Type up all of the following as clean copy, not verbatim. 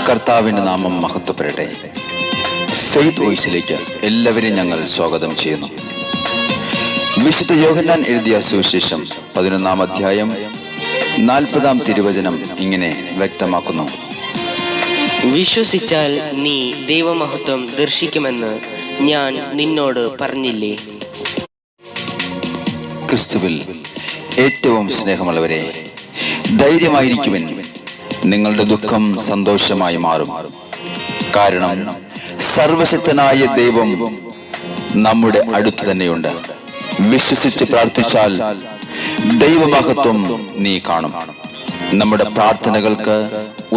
കർത്താവിന്റെ നാമം മഹത്വപ്പെടട്ടെ. ഫെയ്ത്ത് വോയിസിലേക്ക് എല്ലാവരെയും ഞങ്ങൾ സ്വാഗതം ചെയ്യുന്നു. വിശുദ്ധ യോഹന്നാൻ എഴുതിയ സുവിശേഷം 11-ാം അധ്യായം 40-ാം തിരുവചനം ഇങ്ങനെ വ്യക്തമാക്കുന്നു: വിശ്വസിച്ചാൽ നീ ദൈവമഹത്വം ദർശിക്കുമെന്ന് ഞാൻ നിന്നോട് പറഞ്ഞില്ലേ. ക്രിസ്തുവിൽ ഏറ്റവും സ്നേഹമുള്ളവരെ, ധൈര്യമായിരിക്കുവിൻ. നിങ്ങളുടെ ദുഃഖം സന്തോഷമായി മാറും. കാരണം സർവശക്തനായ ദൈവം നമ്മുടെ അടുത്ത് തന്നെയുണ്ട്. വിശ്വസിച്ച് പ്രാർത്ഥിച്ചാൽ ദൈവമഹത്വം നീ കാണും. നമ്മുടെ പ്രാർത്ഥനകൾക്ക്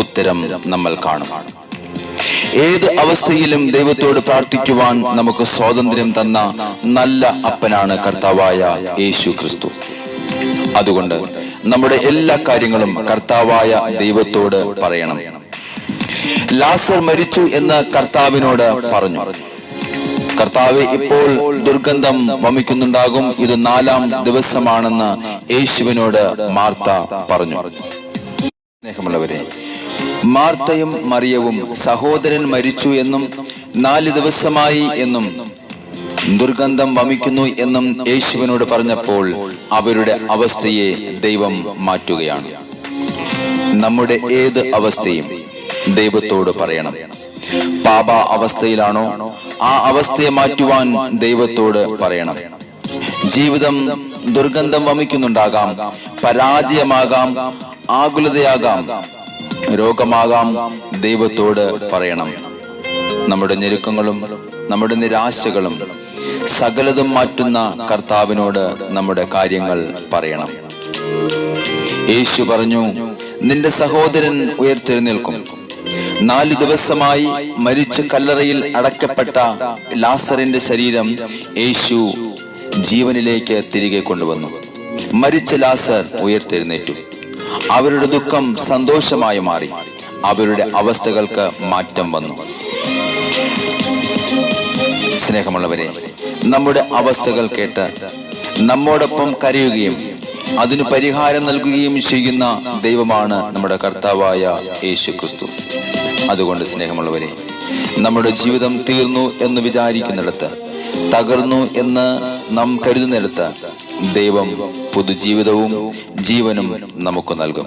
ഉത്തരം നമ്മൾ കാണും. ഏത് അവസ്ഥയിലും ദൈവത്തോട് പ്രാർത്ഥിക്കുവാൻ നമുക്ക് സ്വാതന്ത്ര്യം തന്ന നല്ല അപ്പനാണ് കർത്താവായ യേശു ക്രിസ്തു. അതുകൊണ്ട് നമ്മുടെ എല്ലാ കാര്യങ്ങളും കർത്താവായ ദൈവത്തോട് പറയണം. ലാസർ മരിച്ചു എന്ന് കർത്താവിനോട് പറഞ്ഞു. കർത്താവ്, ഇപ്പോൾ ദുർഗന്ധം വമിക്കുന്നുണ്ടാകും, ഇത് 4-ാം ദിവസമാണെന്ന് യേശുവിനോട് മാർത്ത പറഞ്ഞു. സ്നേഹമുള്ളവരെ, മാർത്തയും മറിയവും സഹോദരൻ മരിച്ചു എന്നും 4 ദിവസമായി എന്നും ദുർഗന്ധം വമിക്കുന്നു എന്നും യേശുവിനോട് പറഞ്ഞപ്പോൾ അവരുടെ അവസ്ഥയെ ദൈവം മാറ്റുകയാണ്. നമ്മുടെ ഏത് അവസ്ഥയും ദൈവത്തോട് പറയണം. പാപ അവസ്ഥയിലാണോ, ആ അവസ്ഥയെ മാറ്റുവാൻ ദൈവത്തോട് പറയണം. ജീവിതം ദുർഗന്ധം വമിക്കുന്നുണ്ടാകാം, പരാജയമാകാം, ആകുലതയാകാം, രോഗമാകാം. ദൈവത്തോട് പറയണം. നമ്മുടെ ഞെരുക്കങ്ങളും നമ്മുടെ നിരാശകളും സകലതും മാറ്റുന്ന കർത്താവിനോട് നമ്മുടെ കാര്യങ്ങൾ പറയണം. യേശു പറഞ്ഞു, നിന്റെ സഹോദരൻ ഉയർത്തെഴുന്നേൽക്കും. 4 ദിവസമായി മരിച്ച് കല്ലറയിൽ അടക്കപ്പെട്ട ലാസറിന്റെ ശരീരം യേശു ജീവനിലേക്ക് തിരികെ കൊണ്ടുവന്നു. മരിച്ച ലാസർ ഉയർത്തെഴുന്നേറ്റു. അവരുടെ ദുഃഖം സന്തോഷമായി മാറി. അവരുടെ അവസ്ഥകൾക്ക് മാറ്റം വന്നു. സ്നേഹമുള്ളവരെ, നമ്മുടെ അവസ്ഥകൾ കേട്ട് നമ്മോടൊപ്പം കരയുകയും അതിന് പരിഹാരം നൽകുകയും ചെയ്യുന്ന ദൈവമാണ് നമ്മുടെ കർത്താവായ യേശു ക്രിസ്തു. അതുകൊണ്ട് സ്നേഹമുള്ളവരെ, നമ്മുടെ ജീവിതം തീർന്നു എന്ന് വിചാരിക്കുന്നിടത്ത്, തകർന്നു എന്ന് നാം കരുതുന്നിടത്ത് ദൈവം പുതുജീവിതവും ജീവനും നമുക്ക് നൽകും.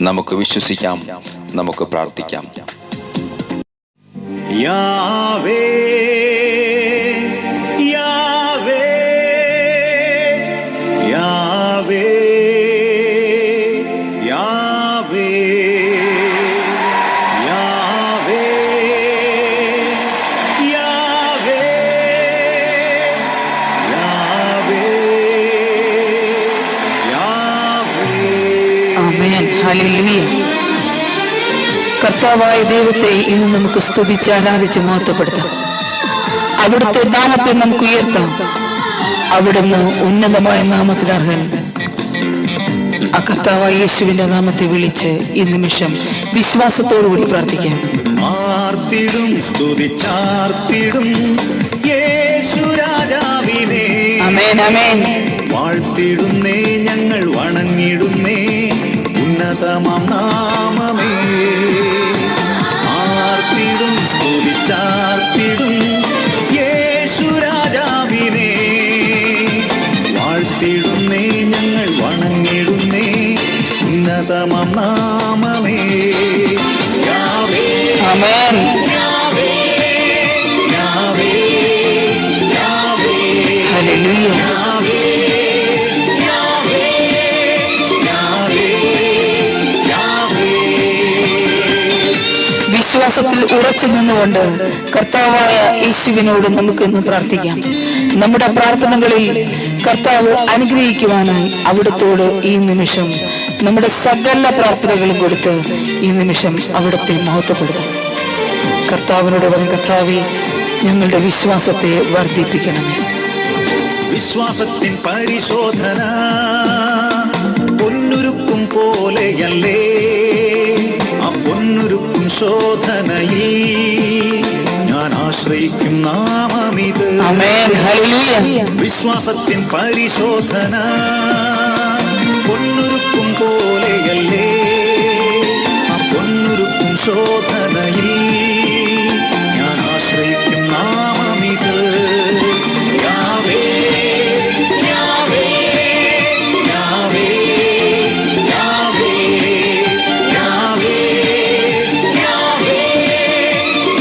നമുക്ക് വിശ്വസിക്കാം, നമുക്ക് പ്രാർത്ഥിക്കാം. Yahweh Yahweh Yahweh Yahweh Yahweh Yahweh Yahweh Yahweh. ആമേൻ. ഹല്ലേലൂയ. കർത്താവായ ദൈവത്തെ ഇന്ന് നമുക്ക് സ്തുതിച്ച് ആരാധിച്ച് മഹത്വപ്പെടുത്താം. അവിടുത്തെ നാമത്തെ നമുക്ക് ഉയർത്താം. അവിടുന്ന് ഉന്നതമായ നാമത്തിൽ അർഹൻ. ആ കർത്താവായ യേശുവിന്റെ നാമത്തെ വിളിച്ച് ഈ നിമിഷം വിശ്വാസത്തോടുകൂടി പ്രാർത്ഥിക്കാം. ആർത്തിടും സ്തുതിച്ചാർത്തിടും യേശു രാജാവിനെ. ആമേൻ, ആമേൻ. വാഴ്ത്തിടുന്നേ, ഞങ്ങൾ വണങ്ങിടുന്നേ ഉന്നതമാം നാമമേ. ആർത്തിടും സ്തുതിച്ചാർത്തിടും യേശു രാജാവിനെ. വാഴ്ത്തിടുന്നേ, ഞങ്ങൾ വണങ്ങിടുന്നേ ഉന്നതമാം നാമമേ. യാവേ ആമേൻ. Yahweh Yahweh Yahweh. ഹല്ലേലൂയ. വിശ്വാസത്തിൽ ഉറച്ചു നിന്നുകൊണ്ട് കർത്താവായ യേശുവിനോട് നമുക്ക് ഇന്ന് പ്രാർത്ഥിക്കാം. നമ്മുടെ പ്രാർത്ഥനകളിൽ കർത്താവ് അനുഗ്രഹിക്കുവാനായി അവിടുത്തോട് ഈ നിമിഷം നമ്മുടെ സകല പ്രാർത്ഥനകളും കൊടുത്ത് ഈ നിമിഷം അവിടുത്തെ മഹത്വപ്പെടുത്താം. കർത്താവിനോട് പറയും, കർത്താവേ, ഞങ്ങളുടെ വിശ്വാസത്തെ വർദ്ധിപ്പിക്കണമേ. വിശ്വാസത്തിൻ പരിശോധന പൊന്നുരുക്കും പോലെയല്ലേ. ആ പൊന്നുരുക്കും ശോധനയിൽ ഞാൻ ആശ്രയിക്കും നാമമിത്. ആമേൻ. ഹല്ലേലൂയ. വിശ്വാസത്തിൻ പരിശോധന പൊന്നുരുക്കും പോലെയല്ലേ. ആ പൊന്നു പൊന്നൊരുക്കും ശോധനയിൽ ഞാൻ ആശ്രയിക്കും നാമമിത്. Yahweh, Yahweh, Yahweh, Yahweh, Yahweh, Yahweh,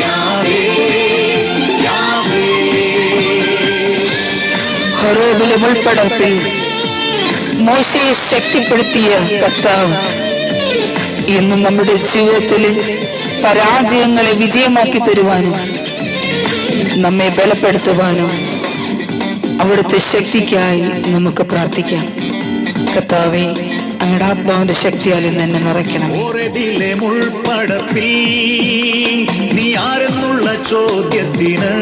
Yahweh, Yahweh. ഹോരേബിലെ മുൾപ്പടർപ്പിൽ മോശയെ ശക്തിപ്പെടുത്തിയ കർത്താവ് ഇന്ന് നമ്മുടെ ജീവിതത്തിലെ പരാജയങ്ങളെ വിജയമാക്കി തരുവാനും നമ്മെ ബലപ്പെടുത്തുവാനും അവിടുത്തെ ശക്തിക്കായി നമുക്ക് പ്രാർത്ഥിക്കാം. കർത്താവേ, അങ്ങയുടെ ആത്മാവിന്റെ ശക്തിയാൽ ഇന്ന് എന്നെ നിറയ്ക്കണം. ഹോരേബിലെ മുൾപ്പടർപ്പിൽ നീ ആരെന്നുള്ള ചോദ്യത്തിന്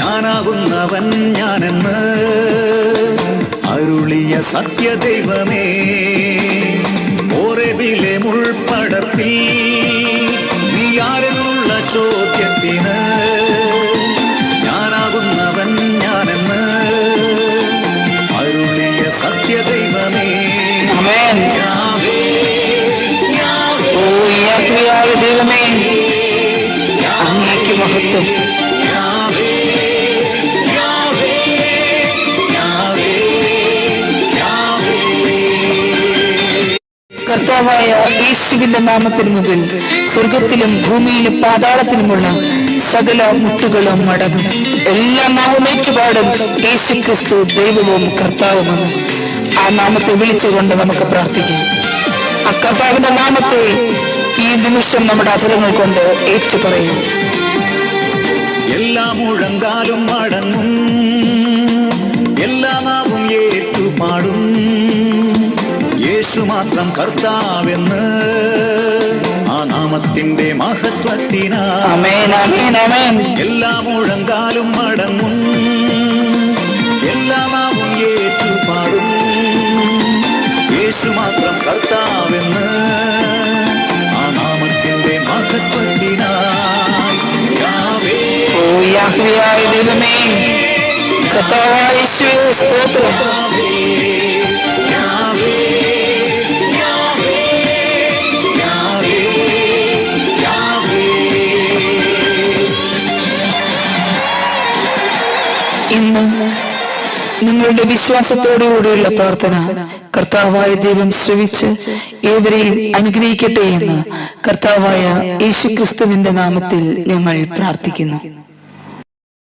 ഞാനാകുന്നവൻ ഞാനെന്ന് അരുളിയ സത്യദൈവമേ. ഹോരേബിലെ മുൾപ്പടർപ്പിൽ നീ ആരെന്നുള്ള ചോദ്യത്തിന് ഞാനാകുന്നവൻ ഞാനെന്ന് അരുളിയ സത്യദൈവമേ. ആമേൻ. യാവേ, യാവേ, ഓ യാഹ്വേയായ ദൈവമേ, അങ്ങേക്ക് മഹത്വം. Yahweh, Yahweh, Yahweh, Yahweh. കർത്താവായ യേശുവിന്റെ നാമത്തിന് മുതൽ സ്വർഗത്തിലും ഭൂമിയിലും പാതാളത്തിലുമുള്ള സകല മുട്ടുകളും മടങ്ങും. എല്ലാ നാമം ഏറ്റുപാടും യേശു ക്രിസ്തു ദൈവവും കർത്താവുമെന്ന് ആ നാമത്തെ വിളിച്ചുകൊണ്ട് നമുക്ക് പ്രാർത്ഥിക്കാം. ആ കർത്താവിന്റെ നാമത്തെ ഈ നിമിഷം നമ്മുടെ അധരങ്ങൾ കൊണ്ട് ഏറ്റുപറയും. എല്ലാ മുഴങ്കാലും മടങ്ങും, എല്ലാ നാവും ഏറ്റുപാടും, യേശു മാത്രം കർത്താവെന്ന് ആ നാമത്തിന്റെ മഹത്വത്തിനാ. ആമേൻ, ആമേൻ, ആമേൻ. എല്ലാ മുഴങ്കാലും മടങ്ങും, എല്ലാ നാവും ഏറ്റുപാടും, യേശു മാത്രം കർത്താവെന്ന് ആ നാമത്തിന്റെ മഹത്വത്തിനായി. യാവേ, ഓ യാഹ്വേയായ ദൈവമേ, കർത്താവായ യേശുവേ സ്തോത്രം. Yahweh, Yahweh, Yahweh, Yahweh. ഇന്ന് നിങ്ങളുടെ വിശ്വാസത്തോടുകൂടിയുള്ള പ്രാർത്ഥന കർത്താവായ ദൈവം ശ്രവിച്ച് ഏവരെയും അനുഗ്രഹിക്കട്ടെ എന്ന് കർത്താവായ യേശുക്രിസ്തുവിന്റെ നാമത്തിൽ ഞങ്ങൾ പ്രാർത്ഥിക്കുന്നു.